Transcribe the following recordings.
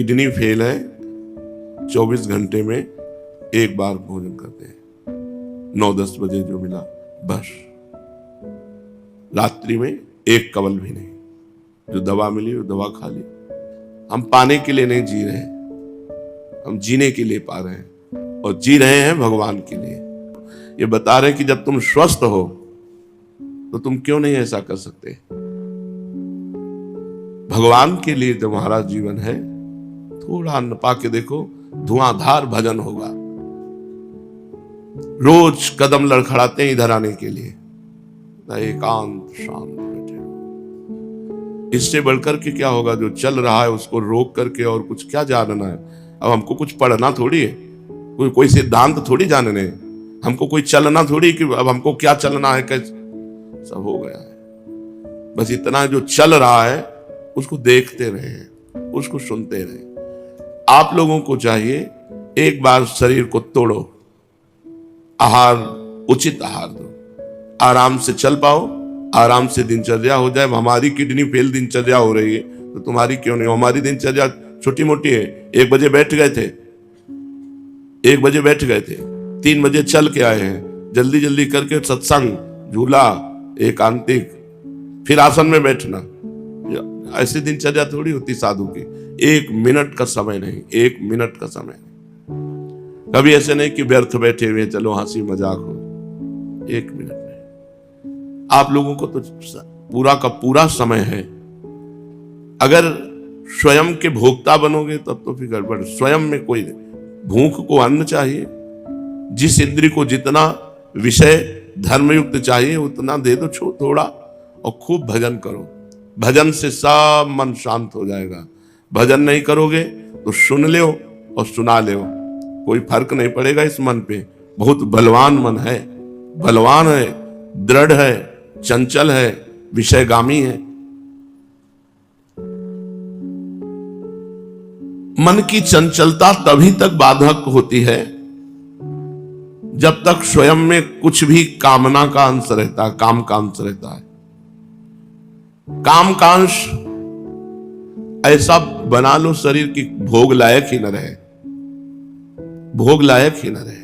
Kidney fail है, 24 घंटे में एक बार भोजन करते हैं, 9-10 बजे जो मिला बस, रात्रि में एक कवल भी नहीं, जो दवा मिली वो दवा खा ली। हम पाने के लिए नहीं जी रहे, हम जीने के लिए पा रहे हैं, और जी रहे हैं भगवान के लिए। ये बता रहे हैं कि जब तुम स्वस्थ हो तो तुम क्यों नहीं ऐसा कर सकते। भगवान के लिए तुम्हारा जीवन है, थोड़ा अन्न पा के देखो, धुआंधार भजन होगा। रोज कदम लड़खड़ाते हैं इधर आने के लिए, एकांत शांत बैठे। इससे बढ़कर के क्या होगा? जो चल रहा है उसको रोक करके और कुछ क्या जानना है। अब हमको कुछ पढ़ना थोड़ी है, कोई सिद्धांत थोड़ी जानने है, हमको कोई चलना थोड़ी कि अब हमको क्या चलना है, कैसे, सब हो गया है। बस इतना जो चल रहा है उसको देखते रहे, उसको सुनते रहे। आप लोगों को चाहिए एक बार शरीर को तोड़ो, आहार, उचित आहार दो, आराम से चल पाओ, आराम से दिनचर्या हो जाए। हमारी किडनी फेल दिनचर्या हो रही है तो तुम्हारी क्यों नहीं? हमारी दिनचर्या छोटी मोटी है। 1 बजे बैठ गए थे, 1 बजे बैठ गए थे, 3 बजे चल के आए हैं, जल्दी जल्दी करके सत्संग, झूला, एकांतिक, फिर आसन में बैठना। ऐसी दिनचर्या थोड़ी होती साधु की। 1 मिनट का समय नहीं, 1 मिनट का समय नहीं। कभी ऐसे नहीं कि व्यर्थ बैठे हुए चलो हंसी मजाक हो, 1 मिनट नहीं। आप लोगों को तो पूरा का पूरा समय है। अगर स्वयं के भोक्ता बनोगे तब तो फिर गड़बड़। स्वयं में कोई भूख को अन्न चाहिए, जिस इंद्री को जितना विषय धर्मयुक्त चाहिए उतना दे दो थोड़ा, और खूब भजन करो। भजन से सब मन शांत हो जाएगा। भजन नहीं करोगे तो सुन लो और सुना लो, कोई फर्क नहीं पड़ेगा इस मन पे। बहुत बलवान मन है, बलवान है, दृढ़ है, चंचल है, विषयगामी है। मन की चंचलता तभी तक बाधक होती है जब तक स्वयं में कुछ भी कामना का अंश रहता है, काम का अंश रहता है। काम का अंश ऐसा बना लो शरीर की भोग लायक ही न रहे, भोग लायक ही न रहे।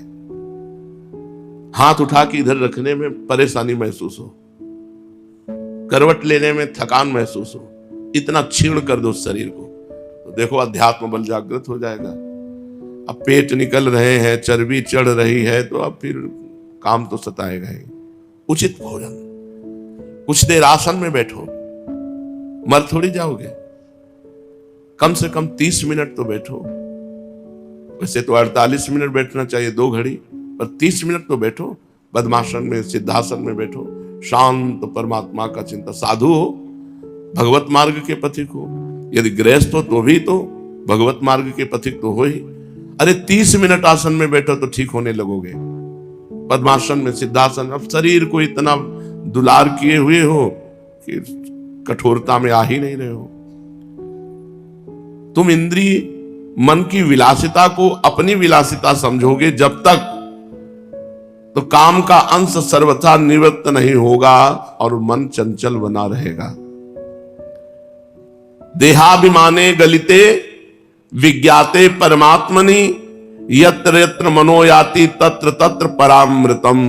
हाथ उठा के इधर रखने में परेशानी महसूस हो, करवट लेने में थकान महसूस हो, इतना क्षीण कर दो शरीर को, तो देखो अध्यात्म बल जागृत हो जाएगा। अब पेट निकल रहे हैं, चर्बी चढ़ रही है, तो अब फिर काम तो सताएगा ही। उचित भोजन, कुछ देर आसन में बैठो, मर थोड़ी जाओगे। कम से कम 30 मिनट तो बैठो। वैसे तो 48 मिनट बैठना चाहिए, 2 घड़ी, पर 30 मिनट तो बैठो। पद्मासन में, सिद्धासन में बैठो, शांत परमात्मा का चिंता। साधु हो, भगवत मार्ग के पथिक हो, यदि गृहस्थ हो तो भी तो भगवत मार्ग के पथिक तो हो ही। अरे 30 मिनट आसन में बैठो तो ठीक होने लगोगे। पद्मासन में, सिद्धासन, अब शरीर को इतना दुलार किए हुए हो कि कठोरता में आ ही नहीं रहे हो। तुम इंद्रिय मन की विलासिता को अपनी विलासिता समझोगे जब तक, तो काम का अंश सर्वथा निवृत्त नहीं होगा और मन चंचल बना रहेगा। देहाभिमाने गलिते विज्ञाते परमात्मनि, यत्र यत्र मनो याति तत्र तत्र परामृतम।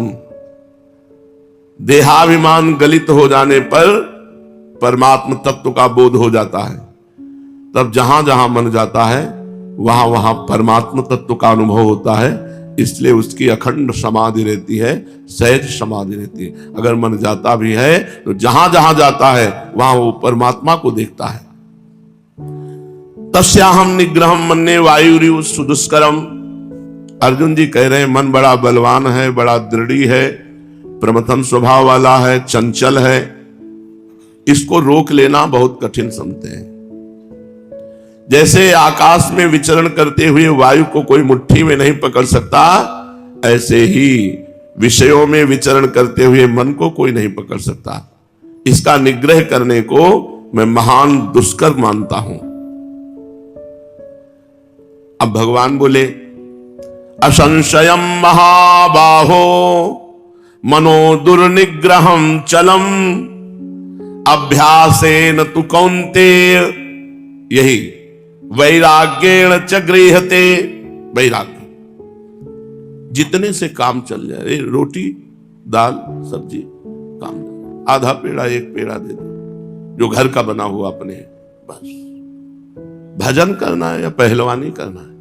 देहाभिमान गलित हो जाने पर परमात्म तत्व का बोध हो जाता है। तब जहां जहां मन जाता है वहां वहां परमात्म तत्व का अनुभव होता है। इसलिए उसकी अखंड समाधि रहती है, सहज समाधि रहती है। अगर मन जाता भी है तो जहां जहां जाता है वहां वो परमात्मा को देखता है। तस्याहम निग्रहम मन्ये वायुरिव सुदुष्करम। अर्जुन जी कह रहे हैं मन बड़ा बलवान है, बड़ा दृढ़ है, प्रमथन स्वभाव वाला है, चंचल है, इसको रोक लेना बहुत कठिन समझते हैं। जैसे आकाश में विचरण करते हुए वायु को कोई मुट्ठी में नहीं पकड़ सकता, ऐसे ही विषयों में विचरण करते हुए मन को कोई नहीं पकड़ सकता। इसका निग्रह करने को मैं महान दुष्कर मानता हूं। अब भगवान बोले, असंशयम महाबाहो मनो दुर्निग्रहम चलम अभ्यासेन तु कौन्तेय। यही वैराग्येण च गृह्यते। वैराग्य, जितने से काम चल जाए, रोटी दाल सब्जी काम, आधा पेड़ा एक पेड़ा दे दो जो घर का बना हुआ अपने, बस। भजन करना है या पहलवानी करना है?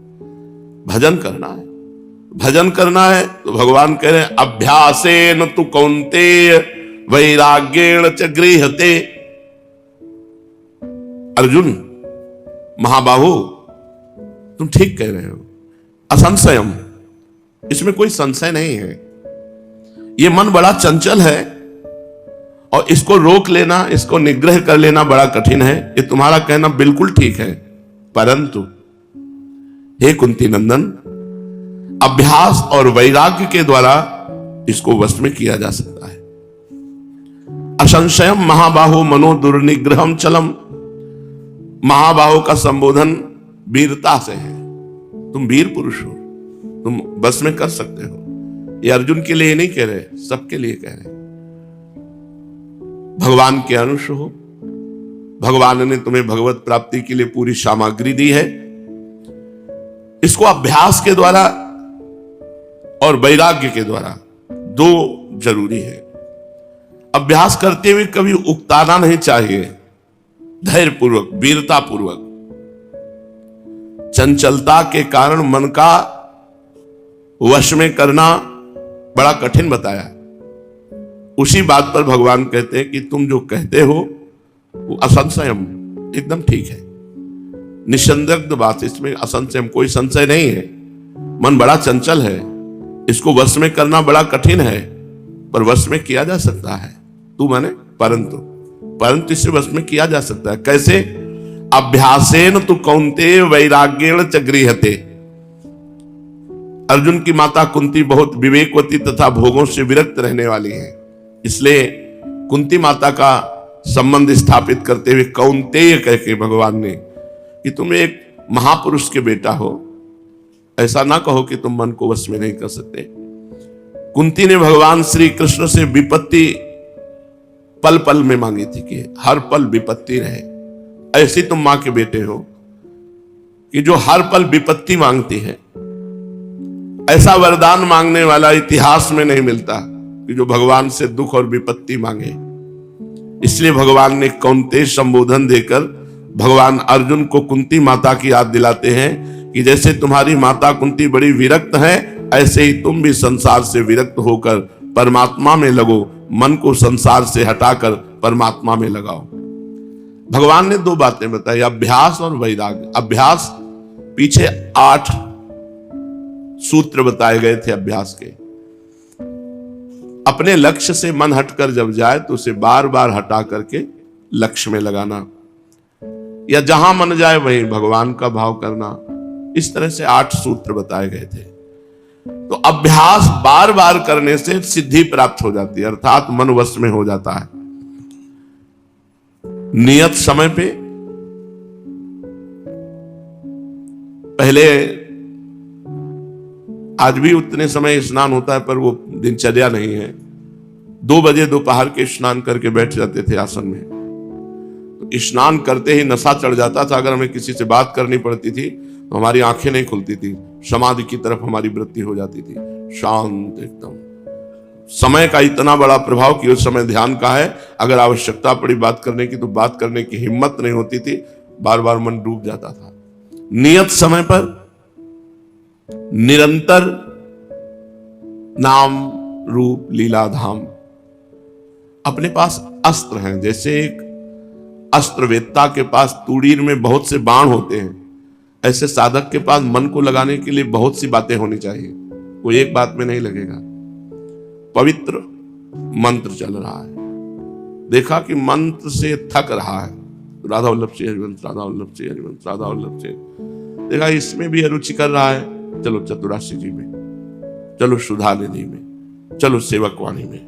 भजन करना है। भजन करना है तो भगवान कह रहे हैं अभ्यासेन तु कौन्तेय वैराग्येण च गृह्यते। अर्जुन महाबाहु, तुम ठीक कह रहे हो, असंशयम, इसमें कोई संशय नहीं है। ये मन बड़ा चंचल है और इसको रोक लेना, इसको निग्रह कर लेना बड़ा कठिन है। ये तुम्हारा कहना बिल्कुल ठीक है, परंतु हे कुंती नंदन, अभ्यास और वैराग्य के द्वारा इसको वश में किया जा सकता है। असंशयम महाबाहो मनो दुर्निग्रहम चलम। महाबाहो का संबोधन वीरता से है। तुम वीर पुरुष हो, तुम बस में कर सकते हो। ये अर्जुन के लिए नहीं कह रहे, सबके लिए कह रहे। भगवान के अंश हो, भगवान ने तुम्हें भगवत प्राप्ति के लिए पूरी सामग्री दी है। इसको अभ्यास के द्वारा और वैराग्य के द्वारा, दो जरूरी है। अभ्यास करते हुए कभी उकताना नहीं चाहिए, धैर्य पूर्वक, वीरता पूर्वक। चंचलता के कारण मन का वश में करना बड़ा कठिन बताया। उसी बात पर भगवान कहते हैं कि तुम जो कहते हो वो असंशयम, एकदम ठीक है, निसंदिग्ध बात, इसमें असंशयम, कोई संशय नहीं है। मन बड़ा चंचल है, इसको वश में करना बड़ा कठिन है, पर वश में किया जा सकता है। तू माने परंतु इसे वश में किया जा सकता है। कैसे? अभ्यासेन तु कौन्तेय वैराग्येण च गृह्यते। अर्जुन की माता कुंती बहुत विवेकवती तथा भोगों से विरक्त रहने वाली है, इसलिए कुंती माता का संबंध स्थापित करते हुए कौन्तेय कह के भगवान ने कि तुम एक महापुरुष के बेटा हो, ऐसा ना कहो कि तुम मन को वश में नहीं कर सकते। कुंती ने भगवान श्री कृष्ण से विपत्ति पल पल में मांगी थी कि हर पल विपत्ति रहे। ऐसी तुम मां के बेटे हो कि जो हर पल विपत्ति मांगती है। ऐसा वरदान मांगने वाला इतिहास में नहीं मिलता कि जो भगवान से दुख और विपत्ति मांगे। इसलिए भगवान ने कौन्तेय संबोधन देकर भगवान अर्जुन को कुंती माता की याद दिलाते हैं कि जैसे तुम्हारी माता कुंती बड़ी विरक्त है, ऐसे ही तुम भी संसार से विरक्त होकर परमात्मा में लगो। मन को संसार से हटाकर परमात्मा में लगाओ। भगवान ने दो बातें बताई, अभ्यास और वैराग्य। अभ्यास, पीछे 8 सूत्र बताए गए थे अभ्यास के। अपने लक्ष्य से मन हटकर जब जाए तो उसे बार बार हटा करके लक्ष्य में लगाना, या जहां मन जाए वहीं भगवान का भाव करना। इस तरह से 8 सूत्र बताए गए थे। तो अभ्यास बार बार करने से सिद्धि प्राप्त हो जाती है, अर्थात मन वश में हो जाता है। नियत समय पे, पहले आज भी उतने समय स्नान होता है पर वो दिनचर्या नहीं है। 2 बजे दोपहर के स्नान करके बैठ जाते थे आसन में। तो स्नान करते ही नशा चढ़ जाता था। अगर हमें किसी से बात करनी पड़ती थी तो हमारी आंखें नहीं खुलती थी, समाधि की तरफ हमारी वृत्ति हो जाती थी, शांत एकदम। समय का इतना बड़ा प्रभाव कि उस समय ध्यान का है। अगर आवश्यकता पड़ी बात करने की तो बात करने की हिम्मत नहीं होती थी, बार बार मन डूब जाता था। नियत समय पर निरंतर नाम रूप लीला धाम। अपने पास अस्त्र हैं, जैसे एक अस्त्रवेत्ता के पास तुड़ीर में बहुत से बाण होते हैं, ऐसे साधक के पास मन को लगाने के लिए बहुत सी बातें होनी चाहिए। कोई एक बात में नहीं लगेगा। पवित्र मंत्र चल रहा है, देखा कि मंत्र से थक रहा है, राधा वल्लभ से हरिवंश, राधा वल्लभ से हरिवंश, राधा वल्लभ से, देखा इसमें भी अरुचि कर रहा है, चलो चतुराशी जी में, चलो सुधा निधि में, चलो सेवक वाणी में,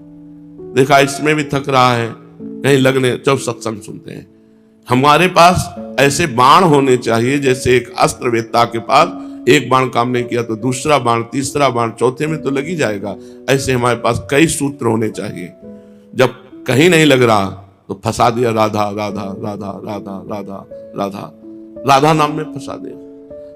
देखा इसमें भी थक रहा है, कहीं लगने, चलो सत्संग सुनते हैं। हमारे पास ऐसे बाण होने चाहिए, जैसे एक अस्त्रवेत्ता के पास एक बाण काम नहीं किया तो दूसरा बाण, तीसरा बाण, चौथे में तो लग ही जाएगा। ऐसे हमारे पास कई सूत्र होने चाहिए। जब कहीं नहीं लग रहा तो फंसा दिया राधा राधा राधा राधा राधा राधा राधा नाम में फंसा दे।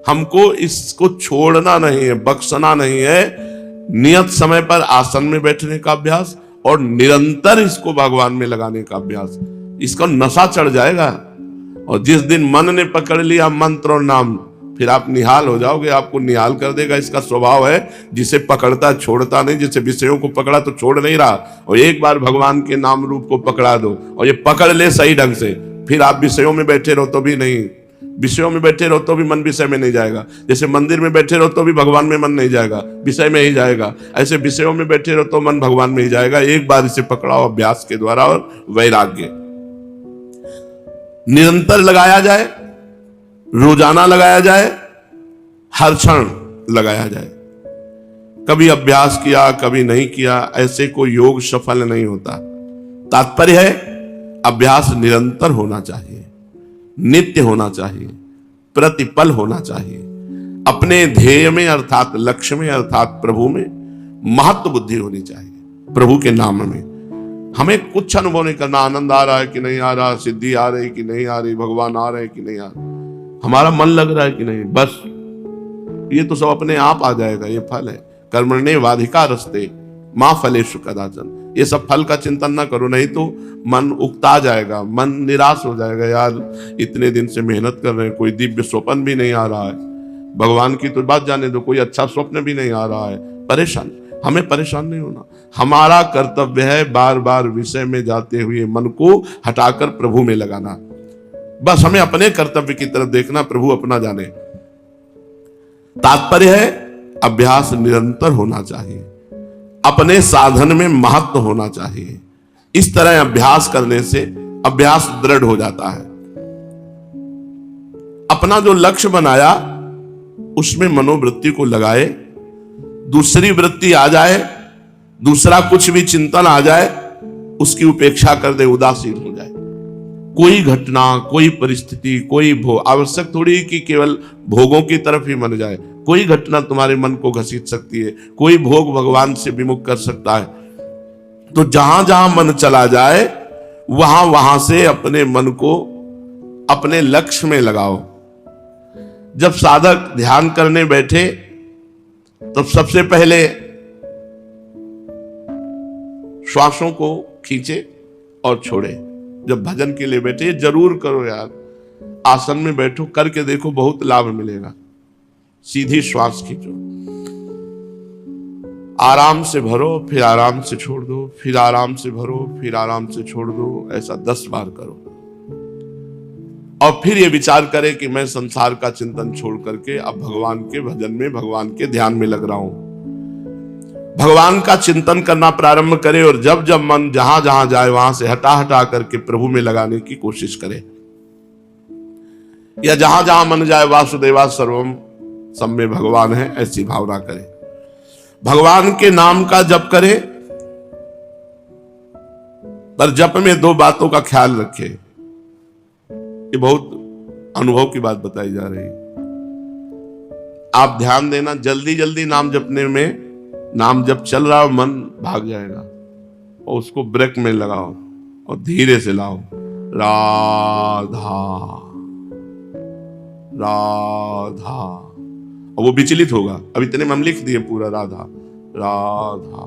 हमको इसको छोड़ना नहीं है, बख्शना नहीं है। नियत समय पर आसन में बैठने का अभ्यास और निरंतर इसको भगवान में लगाने का अभ्यास। इसका नशा चढ़ जाएगा और जिस दिन मन ने पकड़ लिया मंत्र और नाम, फिर आप निहाल हो जाओगे, आपको निहाल कर देगा। इसका स्वभाव है, जिसे पकड़ता छोड़ता नहीं, जिसे विषयों को पकड़ा तो छोड़ नहीं रहा। और एक बार भगवान के नाम रूप को पकड़ा दो और ये पकड़ ले सही ढंग से, फिर आप विषयों में बैठे रहो तो भी नहीं, विषयों में बैठे रहो तो भी मन विषय में नहीं जाएगा। जैसे मंदिर में बैठे रहो तो भी भगवान में मन नहीं जाएगा, विषय में ही जाएगा। ऐसे विषयों में बैठे रहो तो मन भगवान में ही जाएगा। एक बार इसे पकड़ाओ अभ्यास के द्वारा और वैराग्य निरंतर लगाया जाए, रोजाना लगाया जाए, हर क्षण लगाया जाए। कभी अभ्यास किया कभी नहीं किया, ऐसे कोई योग सफल नहीं होता। तात्पर्य है अभ्यास निरंतर होना चाहिए, नित्य होना चाहिए, प्रतिपल होना चाहिए। अपने ध्येय में अर्थात लक्ष्य में अर्थात प्रभु में महत्व बुद्धि होनी चाहिए। प्रभु के नाम में हमें कुछ अनुभव नहीं करना, आनंद आ रहा है कि नहीं आ रहा, सिद्धि आ रही कि नहीं आ रही, भगवान आ रहे कि नहीं आ रहे, हमारा मन लग रहा है कि नहीं, बस ये तो सब अपने आप आ जाएगा। ये फल है, कर्मण्येवाधिकार रस्ते मां फलेषु कदाचन। ये सब फल का चिंतन ना करो, नहीं तो मन उकता जाएगा, मन निराश हो जाएगा। यार इतने दिन से मेहनत कर रहे हैं, कोई दिव्य स्वप्न भी नहीं आ रहा है, भगवान की तो बात जाने दो, कोई अच्छा स्वप्न भी नहीं आ रहा है, परेशान। हमें परेशान नहीं होना। हमारा कर्तव्य है बार बार विषय में जाते हुए मन को हटाकर प्रभु में लगाना। बस हमें अपने कर्तव्य की तरफ देखना, प्रभु अपना जाने। तात्पर्य है अभ्यास निरंतर होना चाहिए, अपने साधन में महत्व होना चाहिए। इस तरह अभ्यास करने से अभ्यास दृढ़ हो जाता है। अपना जो लक्ष्य बनाया उसमें मनोवृत्ति को लगाए, दूसरी वृत्ति आ जाए, दूसरा कुछ भी चिंतन आ जाए, उसकी उपेक्षा कर दे, उदासीन हो जाए। कोई घटना, कोई परिस्थिति, कोई भोग, आवश्यक थोड़ी कि केवल भोगों की तरफ ही मन जाए। कोई घटना तुम्हारे मन को घसीट सकती है, कोई भोग भगवान से विमुख कर सकता है। तो जहां जहां मन चला जाए वहां वहां से अपने मन को अपने लक्ष्य में लगाओ। जब साधक ध्यान करने बैठे तो सबसे पहले श्वासों को खींचे और छोड़े। जब भजन के लिए बैठे जरूर करो यार, आसन में बैठो, करके देखो, बहुत लाभ मिलेगा। सीधी श्वास खींचो, आराम से भरो, फिर आराम से छोड़ दो, फिर आराम से भरो, फिर आराम से छोड़ दो। ऐसा 10 बार करो और फिर ये विचार करें कि मैं संसार का चिंतन छोड़ करके अब भगवान के भजन में, भगवान के ध्यान में लग रहा हूं। भगवान का चिंतन करना प्रारंभ करे और जब जब मन जहां जहां जाए वहां से हटा हटा करके प्रभु में लगाने की कोशिश करे। या जहां जहां मन जाए वासुदेवा सर्वम सब में भगवान है, ऐसी भावना करे। भगवान के नाम का जप करे, पर जप में 2 बातों का ख्याल रखे। ये बहुत अनुभव की बात बताई जा रही है। आप ध्यान देना, जल्दी जल्दी नाम जपने में, नाम जब चल रहा हो मन भाग जाएगा, और उसको ब्रेक में लगाओ और धीरे से लाओ। राधा राधा, और वो विचलित होगा। अब इतने में हम लिख दिए पूरा राधा राधा।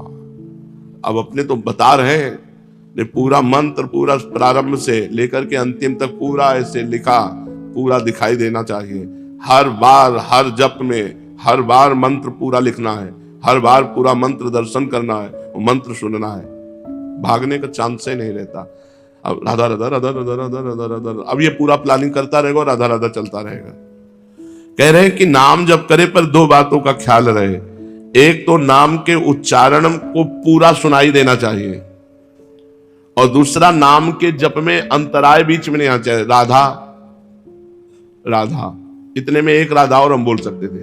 अब अपने तो बता रहे हैं, ने पूरा मंत्र पूरा प्रारंभ से लेकर के अंतिम तक पूरा ऐसे लिखा, पूरा दिखाई देना चाहिए। हर बार हर जप में हर बार मंत्र पूरा लिखना है, हर बार पूरा मंत्र दर्शन करना है और मंत्र सुनना है। भागने का चांस ही नहीं रहता। अब राधा राधा राधा राधा राधा राधा राधा, अब ये पूरा प्लानिंग करता रहेगा, राधा राधा चलता रहेगा। कह रहे हैं कि नाम जप करे पर 2 बातों का ख्याल रहे। एक तो नाम के उच्चारण को पूरा सुनाई देना चाहिए, और दूसरा नाम के जप में अंतराय बीच में नहीं आना चाहिए। राधा राधा, इतने में एक राधा और हम बोल सकते थे।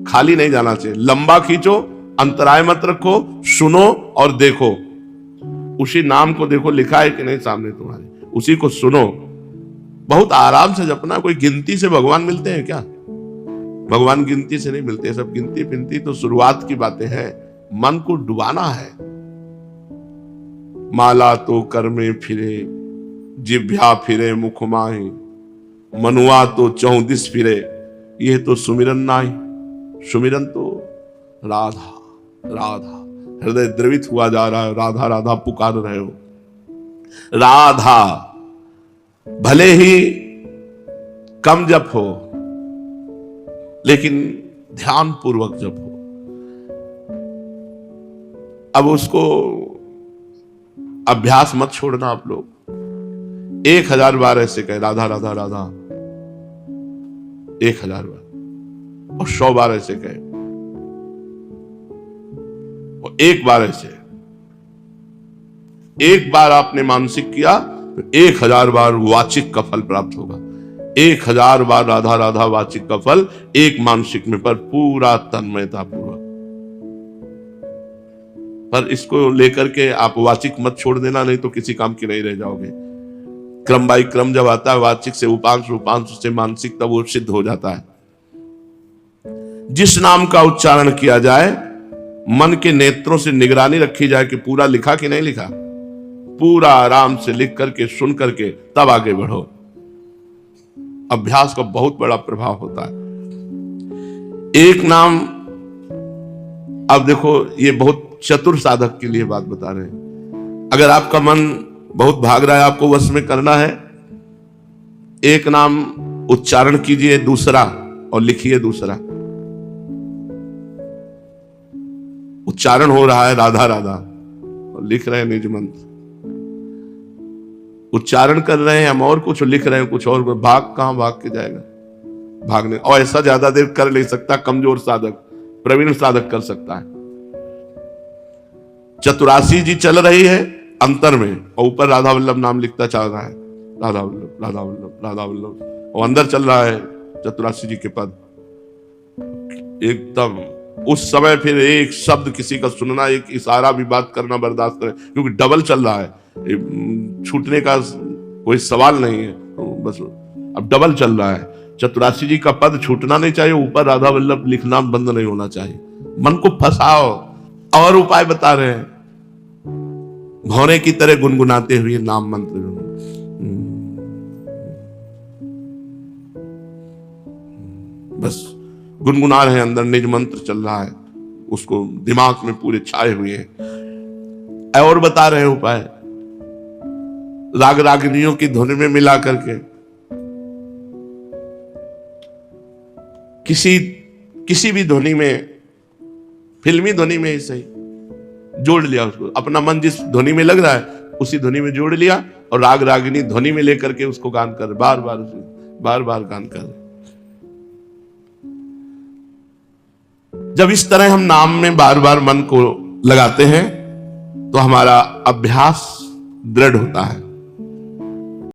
खाली नहीं जाना चाहिए, लंबा खींचो, अंतराय मत रखो, सुनो और देखो। उसी नाम को देखो लिखा है कि नहीं सामने तुम्हारे, उसी को सुनो। बहुत आराम से जपना। कोई गिनती से भगवान मिलते हैं क्या? भगवान गिनती से नहीं मिलते। सब गिनती पिनती तो शुरुआत की बातें हैं। मन को डुबाना है। माला तो कर में फिरे, जिभ्या फिरे मुख माही, मनुआ तो 34 फिरे, ये तो सुमिरन नाई। सुमिरन तो राधा राधा, हृदय द्रवित हुआ जा रहा है, राधा राधा पुकार रहे हो। राधा भले ही कम जप हो, लेकिन ध्यान पूर्वक जप हो। अब उसको अभ्यास मत छोड़ना आप लोग। 1000 बार ऐसे कहे राधा राधा राधा, 1000 बार, और 100 बार ऐसे कहे, और 1 बार ऐसे। 1 बार आपने मानसिक किया तो 1000 बार वाचिक का फल प्राप्त होगा। 1000 बार राधा राधा वाचिक का फल, 1 मानसिक में, पर पूरा तन्मयता पूर्वक। पर इसको लेकर के आप वाचिक मत छोड़ देना, नहीं तो किसी काम की नहीं रह जाओगे। क्रम बाई क्रम जब आता है, वाचिक से उपांश, उपांश से मानसिक, तब वो सिद्ध हो जाता है। जिस नाम का उच्चारण किया जाए, मन के नेत्रों से निगरानी रखी जाए कि पूरा लिखा कि नहीं लिखा। पूरा आराम से लिख करके, सुन करके, तब आगे बढ़ो। अभ्यास का बहुत बड़ा प्रभाव होता है। एक नाम, अब देखो, ये बहुत चतुर साधक के लिए बात बता रहे हैं। अगर आपका मन बहुत भाग रहा है, आपको वश में करना है, एक नाम उच्चारण कीजिए दूसरा, और लिखिए दूसरा। उच्चारण हो रहा है राधा राधा, और लिख रहे हैं निज मंत्र। उच्चारण कर रहे हैं हम और कुछ, लिख रहे हैं कुछ और। भाग कहां भाग के जाएगा, भागने। और ऐसा ज्यादा देर कर नहीं सकता कमजोर साधक, प्रवीण साधक कर सकता है। चतुरासी जी चल रही है अंतर में, और ऊपर राधा वल्लभ नाम लिखता चल रहा है, राधा वल्लभ राधा वल्लभ राधा वल्लभ, और अंदर चल रहा है चतुरासी जी के पद एकदम। उस समय फिर एक शब्द किसी का सुनना, एक इशारा भी बात करना बर्दाश्त करें, क्योंकि डबल चल रहा है, छूटने का कोई सवाल नहीं है। बस अब डबल चल रहा है। चतुरासी जी का पद छूटना नहीं चाहिए, ऊपर राधा वल्लभ लिखना बंद नहीं होना चाहिए। मन को फंसाओ। और उपाय बता रहे हैं, भौरे की तरह गुनगुनाते हुए नाम मंत्र। बस गुनगुना रहे हैं, अंदर निज मंत्र चल रहा है, उसको दिमाग में पूरे छाए हुए हैं। और बता रहे हैं उपाय, राग रागिनियों की धुन में मिला करके, किसी भी ध्वनि में, फिल्मी ध्वनि में ही सही, जोड़ लिया उसको। अपना मन जिस ध्वनि में लग रहा है उसी ध्वनि में जोड़ लिया, और राग रागिनी ध्वनि में लेकर के उसको गान कर, बार बार गान कर। जब इस तरह हम नाम में बार बार मन को लगाते हैं, तो हमारा अभ्यास दृढ़ होता है।